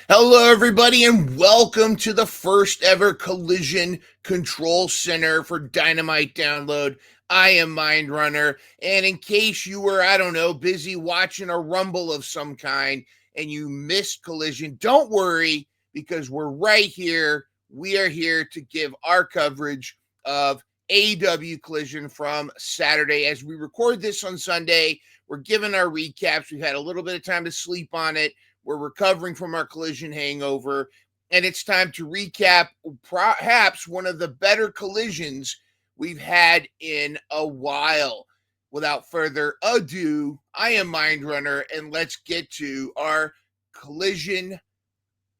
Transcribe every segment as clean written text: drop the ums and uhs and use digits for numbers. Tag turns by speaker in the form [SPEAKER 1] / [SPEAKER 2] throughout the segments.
[SPEAKER 1] Hello, everybody, and welcome to the first ever Collision Control Center for Dynamite download. I am Mind Runner, and in case you were, I don't know, busy watching a rumble of some kind and you missed Collision, don't worry, because we're right here. We are here to give our coverage of AEW Collision from Saturday. As we record this on Sunday, we're giving our recaps. We've had a little bit of time to sleep on it. We're recovering from our Collision hangover, and it's time to recap perhaps one of the better collisions we've had in a while. Without further ado, I am Mind Runner, and let's get to our Collision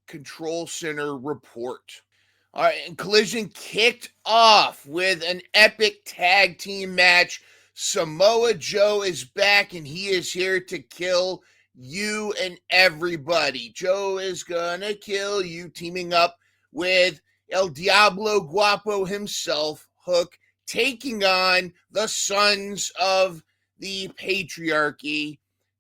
[SPEAKER 1] Control Center report. All right, and Collision kicked off with an epic tag team match. Samoa Joe is back, and he is here to kill you and everybody. Joe is gonna kill you, teaming up with El Diablo Guapo himself, Hook, taking on the sons of the patriarchy.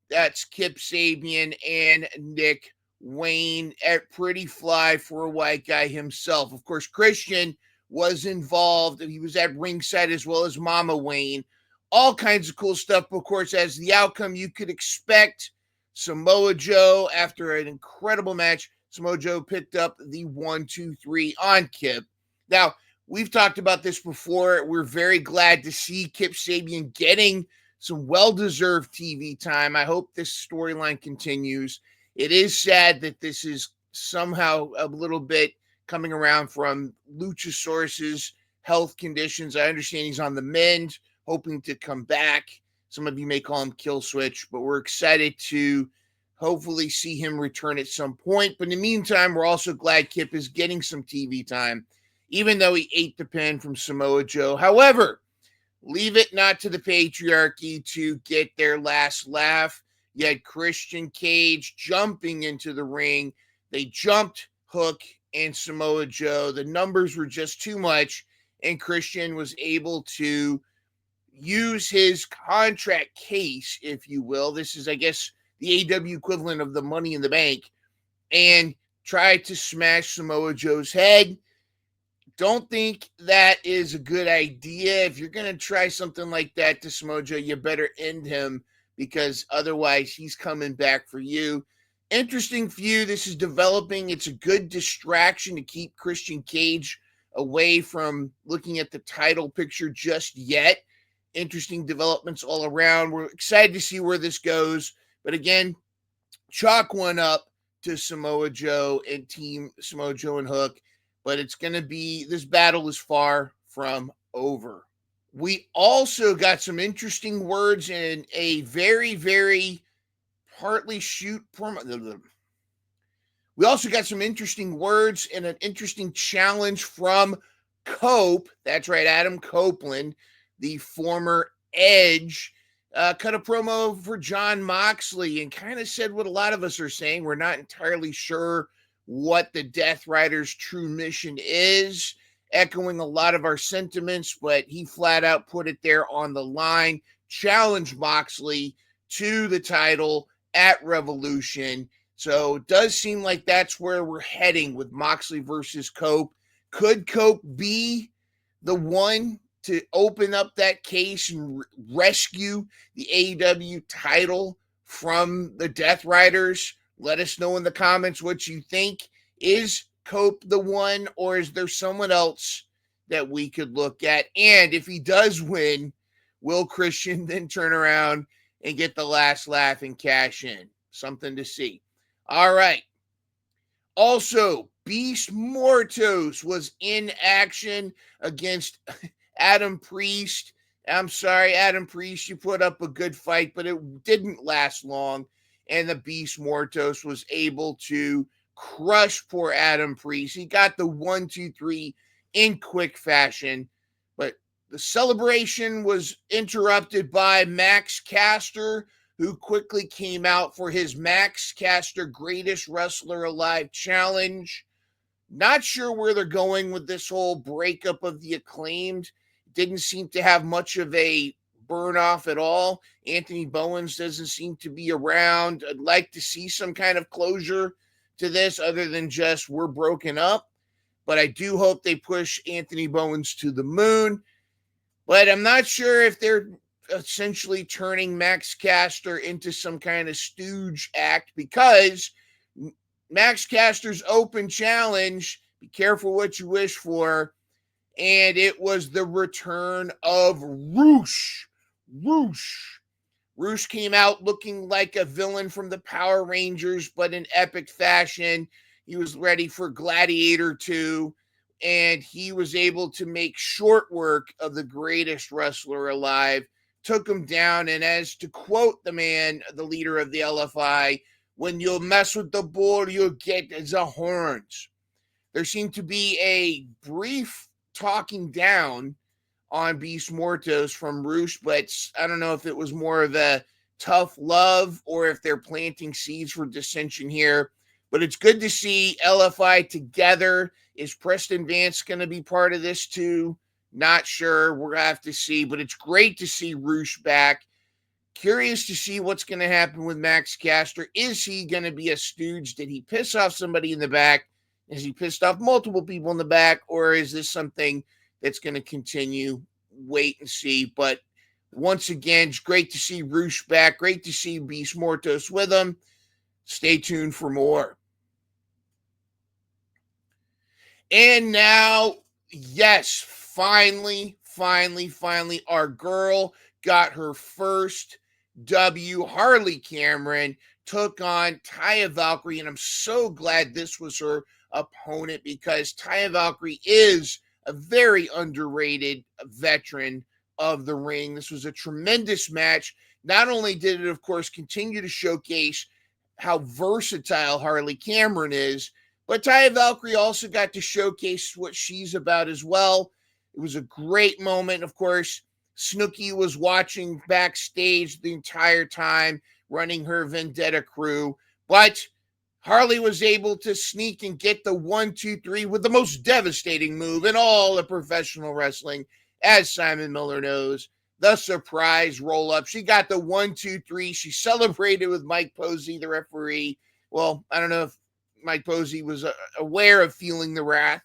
[SPEAKER 1] That's Kip Sabian and Nick Wayne, at pretty fly for a white guy himself. Of course, Christian was involved, and he was at ringside as well as Mama Wayne. All kinds of cool stuff, of course, as the outcome you could expect. Samoa Joe, after an incredible match, Samoa Joe picked up the 1-2-3 on Kip. Now, we've talked about this before. We're very glad to see Kip Sabian getting some well-deserved TV time. I hope this storyline continues. It is sad that this is somehow a little bit coming around from Luchasaurus's health conditions. I understand he's on the mend, hoping to come back. Some of you may call him Kill Switch, but we're excited to hopefully see him return at some point. But in the meantime, we're also glad Kip is getting some TV time, even though he ate the pin from Samoa Joe. However, leave it not to the patriarchy to get their last laugh. You had Christian Cage jumping into the ring. They jumped Hook and Samoa Joe. The numbers were just too much, and Christian was able to use his contract case, if you will. This is, I guess, the AEW equivalent of the Money in the Bank, and try to smash Samoa Joe's head. Don't think that is a good idea. If you're going to try something like that to Samoa Joe, you better end him, because otherwise he's coming back for you. Interesting feud. This is developing. It's a good distraction to keep Christian Cage away from looking at the title picture just yet. Interesting developments all around. We're excited to see where this goes. But again, chalk one up to Samoa Joe and Team Samoa Joe and Hook. But it's going to be, this battle is far from over. We also got some interesting words in a very, very partly shoot promo. We also got some interesting words and an interesting challenge from Cope. That's right, Adam Copeland, the former Edge, cut a promo for Jon Moxley and kind of said what a lot of us are saying. We're not entirely sure what the Death Rider's true mission is, echoing a lot of our sentiments, but he flat out put it there on the line, challenged Moxley to the title at Revolution. So it does seem like that's where we're heading with Moxley versus Cope. Could Cope be the one to open up that case and rescue the AEW title from the Death Riders? Let us know in the comments what you think. Is Cope the one, or is there someone else that we could look at? And if he does win, will Christian then turn around and get the last laugh and cash in? Something to see. All right. Also, Beast Mortos was in action against Adam Priest. I'm sorry, Adam Priest, you put up a good fight, but it didn't last long. And the Beast Mortos was able to crush poor Adam Priest. He got the 1-2-3 in quick fashion. But the celebration was interrupted by Max Caster, who quickly came out for his Max Caster Greatest Wrestler Alive challenge. Not sure where they're going with this whole breakup of the Acclaimed. Didn't seem to have much of a burn off at all. Anthony Bowens doesn't seem to be around. I'd like to see some kind of closure to this other than just we're broken up. But I do hope they push Anthony Bowens to the moon. But I'm not sure if they're essentially turning Max Caster into some kind of stooge act, because Max Caster's open challenge, be careful what you wish for, and it was the return of Roosh. Roosh came out looking like a villain from the Power Rangers, but in epic fashion. He was ready for Gladiator 2, and he was able to make short work of the greatest wrestler alive, took him down, and as to quote the man, the leader of the LFI, when you mess with the bull, you get the horns. There seemed to be a brief talking down on Beast Mortos from Roosh, but I don't know if it was more of a tough love or if they're planting seeds for dissension here. But it's good to see LFI together. Is Preston Vance going to be part of this too? Not sure. We're going to have to see. But it's great to see Roosh back. Curious to see what's going to happen with Max Caster. Is he going to be a stooge? Did he piss off somebody in the back? Has he pissed off multiple people in the back? Or is this something that's going to continue? Wait and see. But once again, it's great to see Roosh back. Great to see Beast Mortos with him. Stay tuned for more. And now, yes, finally, our girl got her first W. Harley Cameron took on Taya Valkyrie, and I'm so glad this was her opponent, because Taya Valkyrie is a very underrated veteran of the ring. This was a tremendous match. Not only did it, of course, continue to showcase how versatile Harley Cameron is, but Taya Valkyrie also got to showcase what she's about as well. It was a great moment. Of course, Snooki was watching backstage the entire time, running her Vendetta crew, but Harley was able to sneak and get the 1-2-3 with the most devastating move in all of professional wrestling, as Simon Miller knows, the surprise roll-up. She got the 1-2-3. She celebrated with Mike Posey, the referee. Well, I don't know if Mike Posey was aware of feeling the wrath,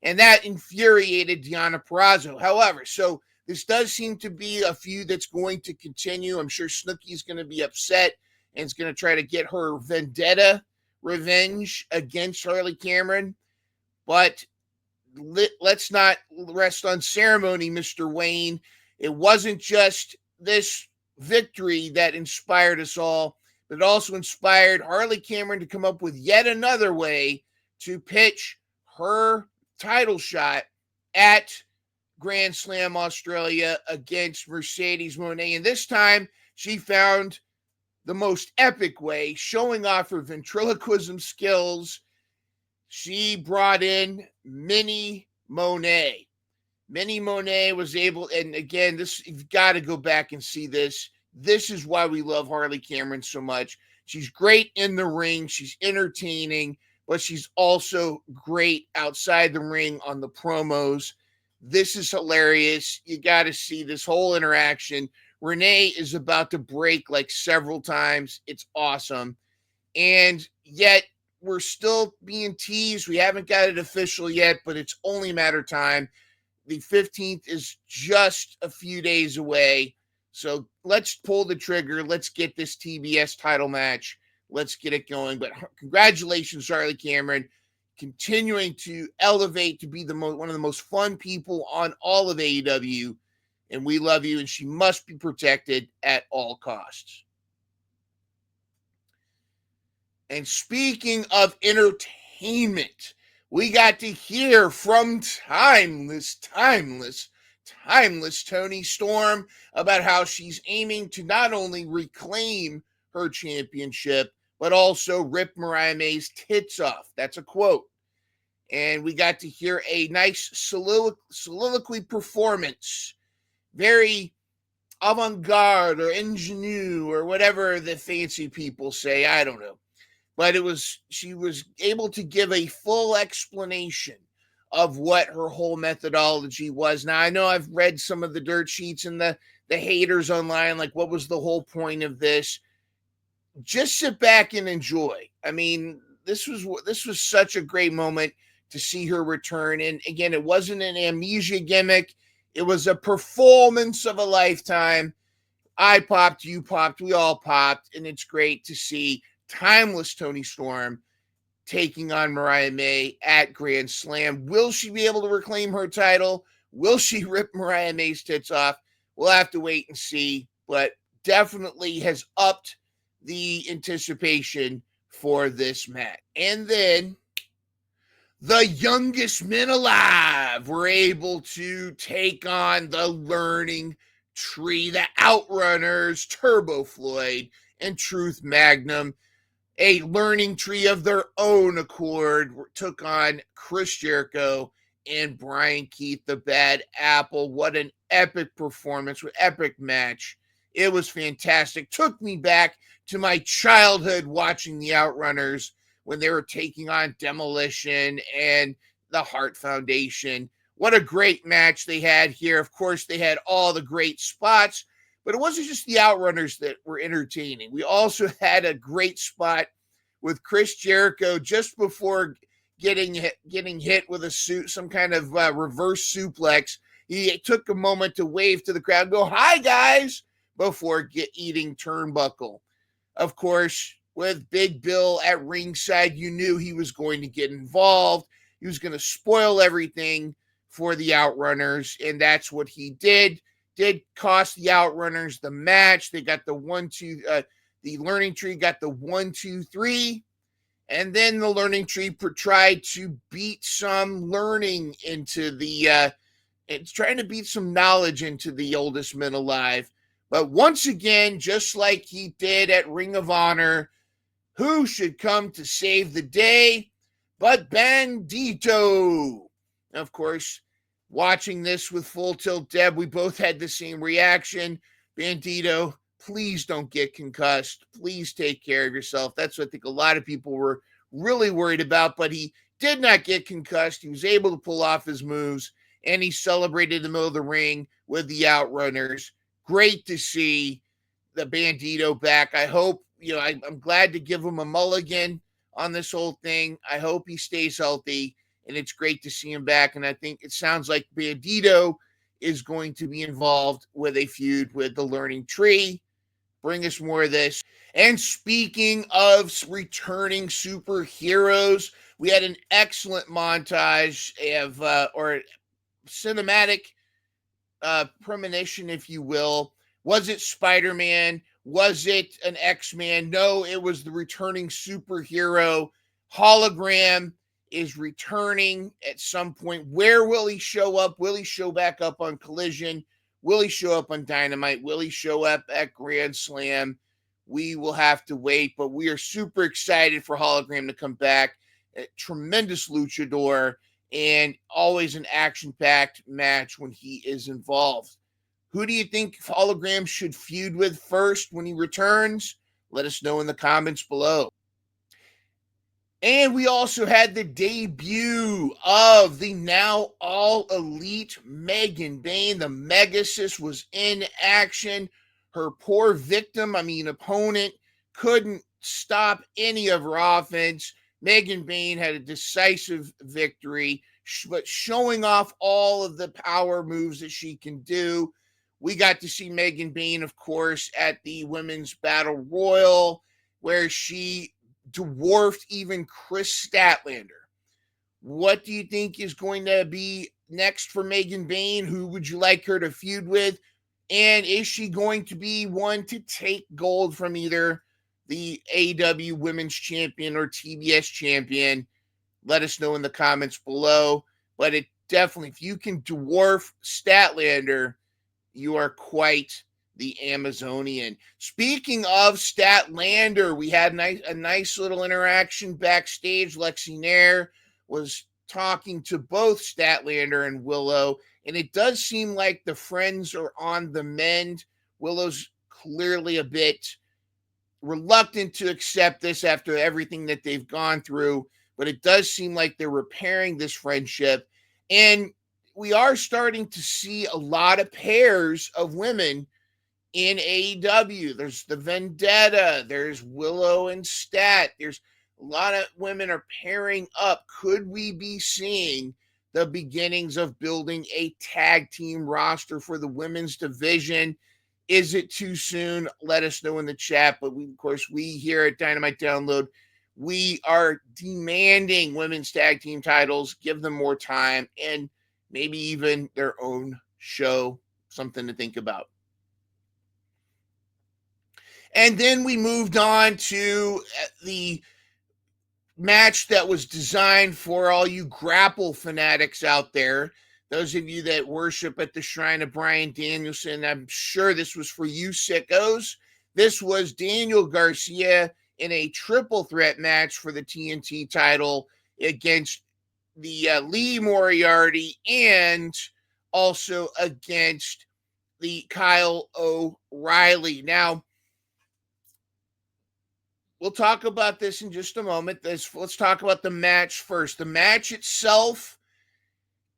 [SPEAKER 1] and that infuriated Deonna Purrazzo. However, so this does seem to be a feud that's going to continue. I'm sure Snooki's going to be upset and is going to try to get her vendetta revenge against Harley Cameron. But let's not rest on ceremony, Mr. Wayne. It wasn't just this victory that inspired us all, but it also inspired Harley Cameron to come up with yet another way to pitch her title shot at Grand Slam Australia against Mercedes Moné. And this time she found the most epic way, showing off her ventriloquism skills. She brought in Minnie Monet. Minnie Monet was able, and again, this, you've got to go back and see this. This is why we love Harley Cameron so much. She's great in the ring. She's entertaining, but she's also great outside the ring on the promos. This is hilarious. You got to see this whole interaction. Renee is about to break like several times. It's awesome. And yet we're still being teased. We haven't got it official yet, but it's only a matter of time. The 15th is just a few days away. So let's pull the trigger. Let's get this TBS title match. Let's get it going. But congratulations, Harley Cameron, continuing to elevate to be one of the most fun people on all of AEW. And we love you, and she must be protected at all costs. And speaking of entertainment, we got to hear from timeless Toni Storm about how she's aiming to not only reclaim her championship, but also rip Mariah May's tits off. That's a quote. And we got to hear a nice soliloquy performance. Very avant-garde or ingenue or whatever the fancy people say. I don't know. But she was able to give a full explanation of what her whole methodology was. Now, I know I've read some of the dirt sheets and the haters online, like, what was the whole point of this? Just sit back and enjoy. I mean, this was such a great moment to see her return. And again, it wasn't an amnesia gimmick. It was a performance of a lifetime. I popped, you popped, we all popped, and it's great to see timeless Toni Storm taking on Mariah May at Grand Slam. Will she be able to reclaim her title? Will she rip Mariah May's tits off? We'll have to wait and see, but definitely has upped the anticipation for this match. And then the youngest men alive were able to take on the Learning Tree, the Outrunners, Turbo Floyd, and Truth Magnum. A Learning Tree of their own accord took on Chris Jericho and Brian Keith, the Bad Apple. What an epic performance, what epic match. It was fantastic. Took me back to my childhood watching the Outrunners when they were taking on Demolition and the Hart Foundation. What a great match they had here. Of course, they had all the great spots, but it wasn't just the Outrunners that were entertaining. We also had a great spot with Chris Jericho just before getting hit with some kind of reverse suplex. He took a moment to wave to the crowd and go, "Hi, guys," before eating turnbuckle. Of course, with Big Bill at ringside, you knew he was going to get involved. He was going to spoil everything for the Outrunners, and that's what he did. Did cost the Outrunners the match. They got the 1-2, the Learning Tree got the 1-2-3, and then the Learning Tree tried to beat some learning into the, it's trying to beat some knowledge into the oldest men alive. But once again, just like he did at Ring of Honor, who should come to save the day but Bandito? Of course, watching this with Full Tilt Deb, we both had the same reaction. Bandito, please don't get concussed. Please take care of yourself. That's what I think a lot of people were really worried about, but he did not get concussed. He was able to pull off his moves, and he celebrated in the middle of the ring with the Outrunners. Great to see the Bandito back. I hope, I'm glad to give him a mulligan on this whole thing. I hope he stays healthy, and it's great to see him back. And I think it sounds like Bandito is going to be involved with a feud with the Learning Tree. Bring us more of this. And speaking of returning superheroes, we had an excellent montage of, or cinematic premonition, if you will. Was it Spider-Man? Was it an X-Man? No, it was the returning superhero. Hologram is returning at some point. Where will he show up? Will he show back up on Collision? Will he show up on Dynamite? Will he show up at Grand Slam? We will have to wait, but we are super excited for Hologram to come back. A tremendous luchador and always an action-packed match when he is involved. Who do you think Hologram should feud with first when he returns? Let us know in the comments below. And we also had the debut of the now all-elite Megan Bayne. The Megasis was in action. Her poor opponent, couldn't stop any of her offense. Megan Bayne had a decisive victory, but showing off all of the power moves that she can do. We got to see Megan Bayne, of course, at the Women's Battle Royal, where she dwarfed even Chris Statlander. What do you think is going to be next for Megan Bayne? Who would you like her to feud with? And is she going to be one to take gold from either the AEW Women's Champion or TBS Champion? Let us know in the comments below. But it definitely, if you can dwarf Statlander, you are quite the Amazonian. Speaking of Statlander, we had a nice little interaction backstage. Lexi Nair was talking to both Statlander and Willow, and it does seem like the friends are on the mend. Willow's clearly a bit reluctant to accept this after everything that they've gone through, but it does seem like they're repairing this friendship. And we are starting to see a lot of pairs of women in AEW. There's the Vendetta, there's Willow and Stat, there's A lot of women are pairing up. Could we be seeing the beginnings of building a tag team roster for the women's division? Is it too soon? Let us know in the chat. But we, of course, we here at Dynamite Download, we are demanding women's tag team titles. Give them more time and maybe even their own show. Something to think about. And then we moved on to the match that was designed for all you grapple fanatics out there. Those of you that worship at the shrine of Bryan Danielson, I'm sure this was for you sickos. This was Daniel Garcia in a triple threat match for the TNT title against the Lee Moriarty and also against the Kyle O'Reilly. Now, we'll talk about this in just a moment. Let's talk about the match first. The match itself,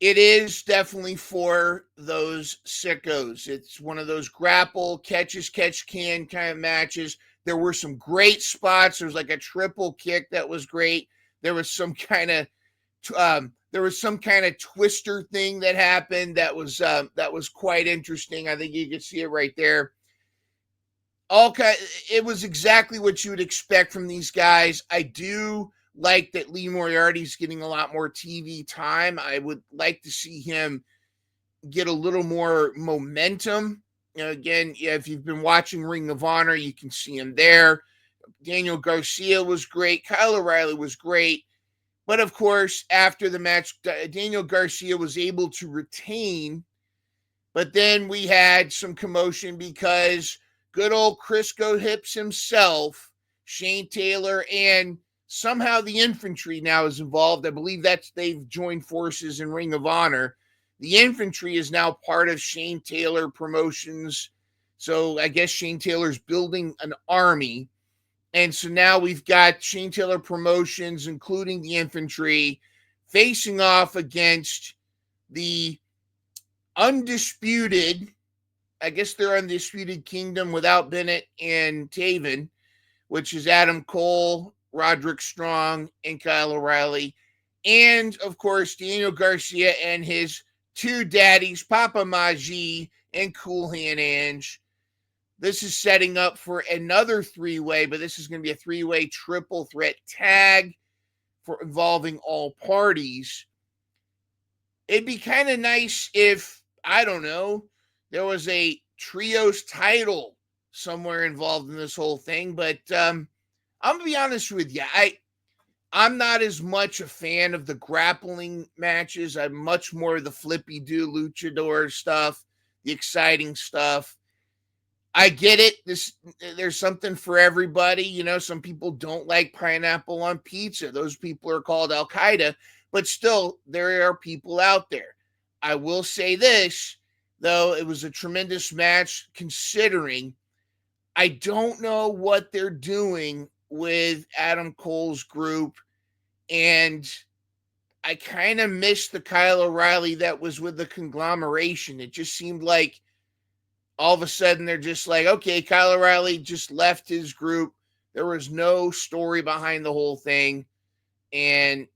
[SPEAKER 1] it is definitely for those sickos. It's one of those grapple, catch-can kind of matches. There were some great spots. There was like a triple kick that was great. There was some kind of twister thing that happened that was quite interesting. I think you can see it right there. Okay, it was exactly what you would expect from these guys. I do like that Lee Moriarty's getting a lot more TV time. I would like to see him get a little more momentum. You know, again, if you've been watching Ring of Honor, you can see him there. Daniel Garcia was great. Kyle O'Reilly was great. But of course, after the match, Daniel Garcia was able to retain. But then we had some commotion because good old Crisco Hips himself, Shane Taylor, and somehow the infantry now is involved. I believe they've joined forces in Ring of Honor. The infantry is now part of Shane Taylor Promotions. So I guess Shane Taylor's building an army. And so now we've got Shane Taylor Promotions, including the infantry, facing off against the undisputed, I guess they're Undisputed Kingdom without Bennett and Taven, which is Adam Cole, Roderick Strong, and Kyle O'Reilly. And, of course, Daniel Garcia and his two daddies, Papa Maji and Cool Hand Ange. This is setting up for another three-way, but this is going to be a three-way triple threat tag for involving all parties. It'd be kind of nice if, I don't know, there was a trios title somewhere involved in this whole thing. But I'm going to be honest with you. I'm not as much a fan of the grappling matches. I'm much more of the flippy-do luchador stuff, the exciting stuff. I get it. There's something for everybody. You know, some people don't like pineapple on pizza. Those people are called Al-Qaeda. But still, there are people out there. I will say this, though, it was a tremendous match considering I don't know what they're doing with Adam Cole's group, and I kind of missed the Kyle O'Reilly that was with the conglomeration. It just seemed like all of a sudden they're just like, okay, Kyle O'Reilly just left his group. There was no story behind the whole thing, and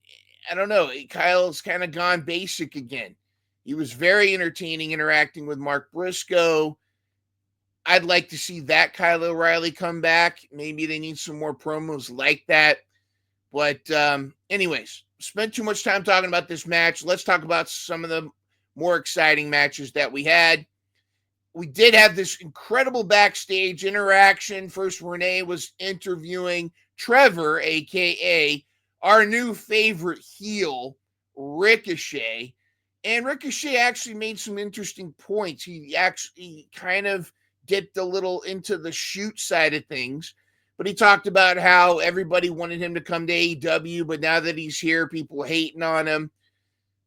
[SPEAKER 1] I don't know, Kyle's kind of gone basic again. He was very entertaining interacting with Mark Briscoe. I'd like to see that Kyle O'Reilly come back. Maybe they need some more promos like that. But anyways, spent too much time talking about this match. Let's talk about some of the more exciting matches that we had. We did have this incredible backstage interaction. First, Renee was interviewing Trevor, a.k.a. our new favorite heel, Ricochet. And Ricochet actually made some interesting points. He actually kind of dipped a little into the shoot side of things. But he talked about how everybody wanted him to come to AEW, but now that he's here, people hating on him.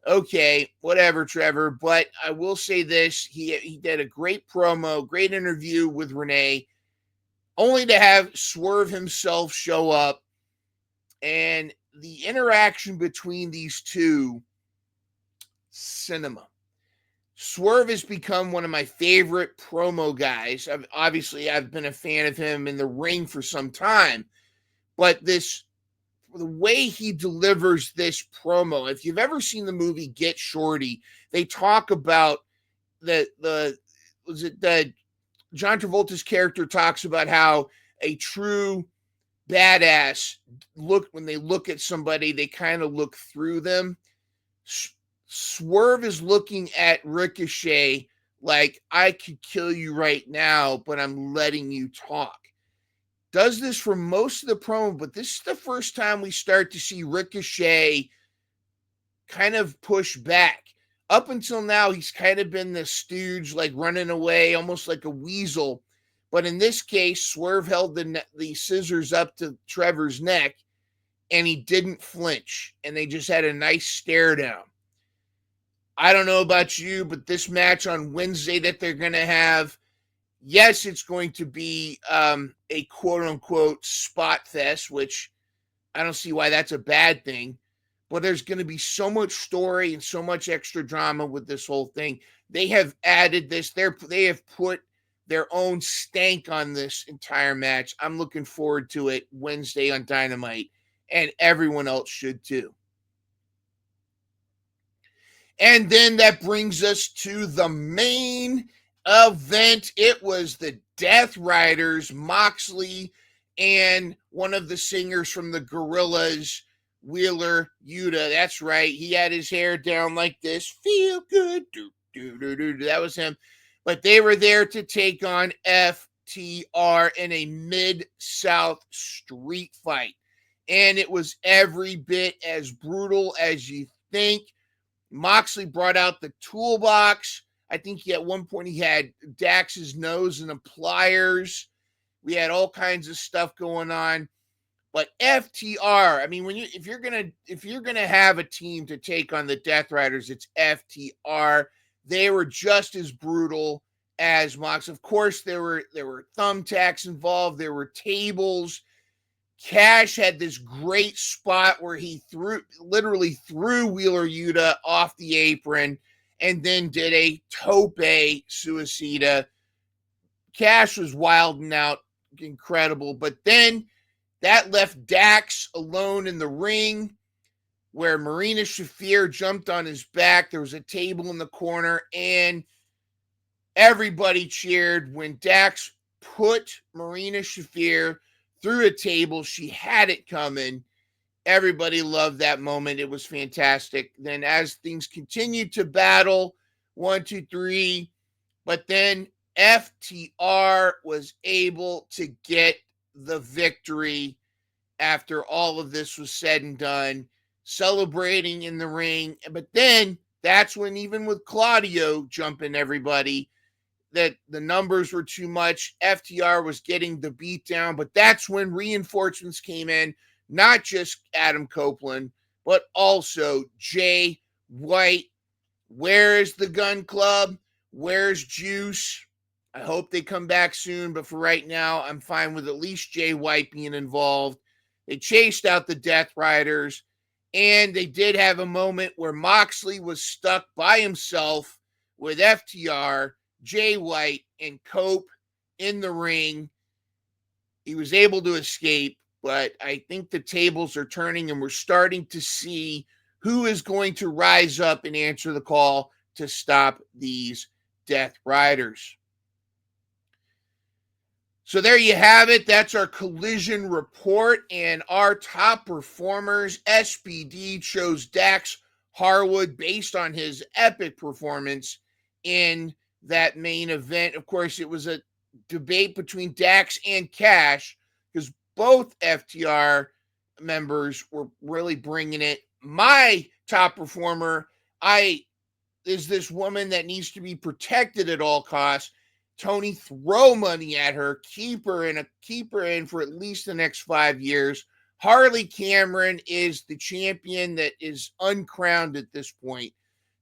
[SPEAKER 1] Okay, whatever, Trevor. But I will say this. He did a great promo, great interview with Renee, only to have Swerve himself show up. And the interaction between these two, cinema. Swerve has become one of my favorite promo guys. I've been a fan of him in the ring for some time. But this the way he delivers this promo. If you've ever seen the movie Get Shorty, they talk about the John Travolta's character talks about how a true badass when they look at somebody, they kind of look through them. Swerve is looking at Ricochet like, I could kill you right now, but I'm letting you talk. Does this for most of the promo, but this is the first time we start to see Ricochet kind of push back. Up until now, he's kind of been the stooge, like running away, almost like a weasel. But in this case, Swerve held the scissors up to Trevor's neck, and he didn't flinch. And they just had a nice stare down. I don't know about you, but this match on Wednesday that they're going to have, yes, it's going to be a quote-unquote spot fest, which I don't see why that's a bad thing. But there's going to be so much story and so much extra drama with this whole thing. They have added this. They have put their own stank on this entire match. I'm looking forward to it Wednesday on Dynamite, and everyone else should too. And then that brings us to the main event. It was the Death Riders, Moxley, and one of the singers from the Gorillas, Wheeler Yuta. That's right. He had his hair down like this. Feel good. That was him. But they were there to take on FTR in a Mid-South street fight. And it was every bit as brutal as you think. Moxley brought out the toolbox. I think at one point he had Dax's nose and the pliers. We had all kinds of stuff going on. But FTR, I mean, if you're gonna have a team to take on the Death Riders, it's FTR. They were just as brutal as Mox. Of course, there were thumbtacks involved. There were tables. Cash had this great spot where he literally threw Wheeler Yuta off the apron and then did a tope suicida. Cash was wilding out, incredible. But then that left Dax alone in the ring, where Marina Shafir jumped on his back. There was a table in the corner, and everybody cheered when Dax put Marina Shafir through a table. She had it coming. Everybody loved that moment. It was fantastic. Then as things continued to battle, 1, 2, 3, but then FTR was able to get the victory after all of this was said and done, celebrating in the ring. But then that's when, even with Claudio jumping everybody, that the numbers were too much. FTR was getting the beat down, but that's when reinforcements came in, not just Adam Copeland, but also Jay White. Where is the Gun Club? Where's Juice? I hope they come back soon, but for right now, I'm fine with at least Jay White being involved. They chased out the Death Riders, and they did have a moment where Moxley was stuck by himself with FTR, Jay White, and Cope in the ring. He was able to escape, but I think the tables are turning, and we're starting to see who is going to rise up and answer the call to stop these Death Riders. So there you have it. That's our Collision report and our top performers. SPD chose Dax Harwood based on his epic performance in that main event. Of course, it was a debate between Dax and Cash because both FTR members were really bringing it. My top performer is this woman that needs to be protected at all costs. Tony, throw money at her, keep her in for at least the next 5 years. Harley Cameron is the champion that is uncrowned at this point.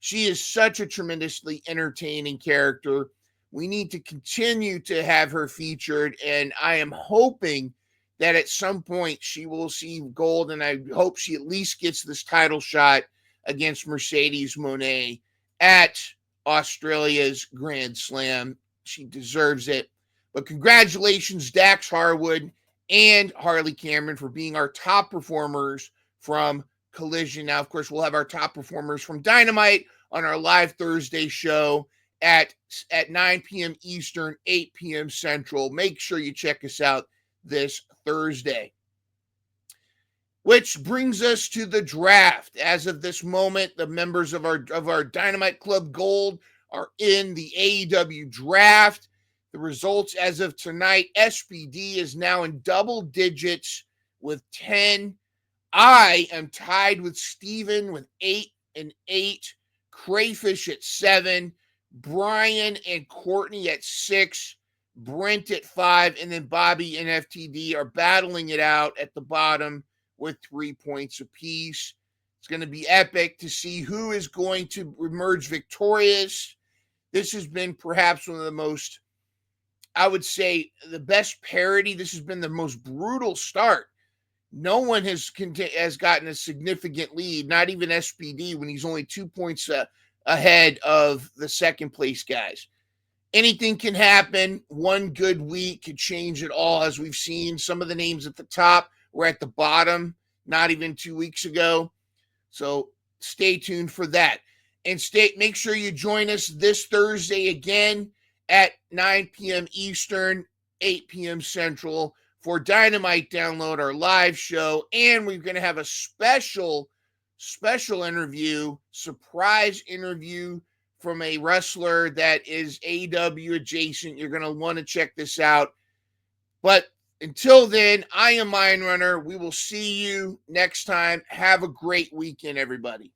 [SPEAKER 1] She is such a tremendously entertaining character. We need to continue to have her featured, and I am hoping that at some point she will see gold, and I hope she at least gets this title shot against Mercedes Moné at Australia's Grand Slam. She deserves it. But congratulations, Dax Harwood and Harley Cameron for being our top performers from Collision. Now, of course, we'll have our top performers from Dynamite on our live Thursday show at 9 p.m. Eastern, 8 p.m. Central. Make sure you check us out this Thursday. Which brings us to the draft. As of this moment, the members of our Dynamite Club Gold are in the AEW draft. The results as of tonight, SPD is now in double digits with 10. I am tied with Steven with 8 and 8. Crayfish at 7. Brian and Courtney at 6. Brent at 5. And then Bobby and FTD are battling it out at the bottom with 3 points apiece. It's going to be epic to see who is going to emerge victorious. This has been perhaps one of the most, I would say, the best parity. This has been the most brutal start. No one has gotten a significant lead, not even SPD, when he's only 2 points ahead of the second place guys. Anything can happen. One good week could change it all, as we've seen. Some of the names at the top were at the bottom not even 2 weeks ago. So stay tuned for that. And make sure you join us this Thursday again at 9 p.m. Eastern, 8 p.m. Central for Dynamite Download, our live show. And we're going to have a special interview, surprise interview from a wrestler that is AEW adjacent. You're going to want to check this out. But until then, I am Mind Runner. We will see you next time. Have a great weekend, everybody.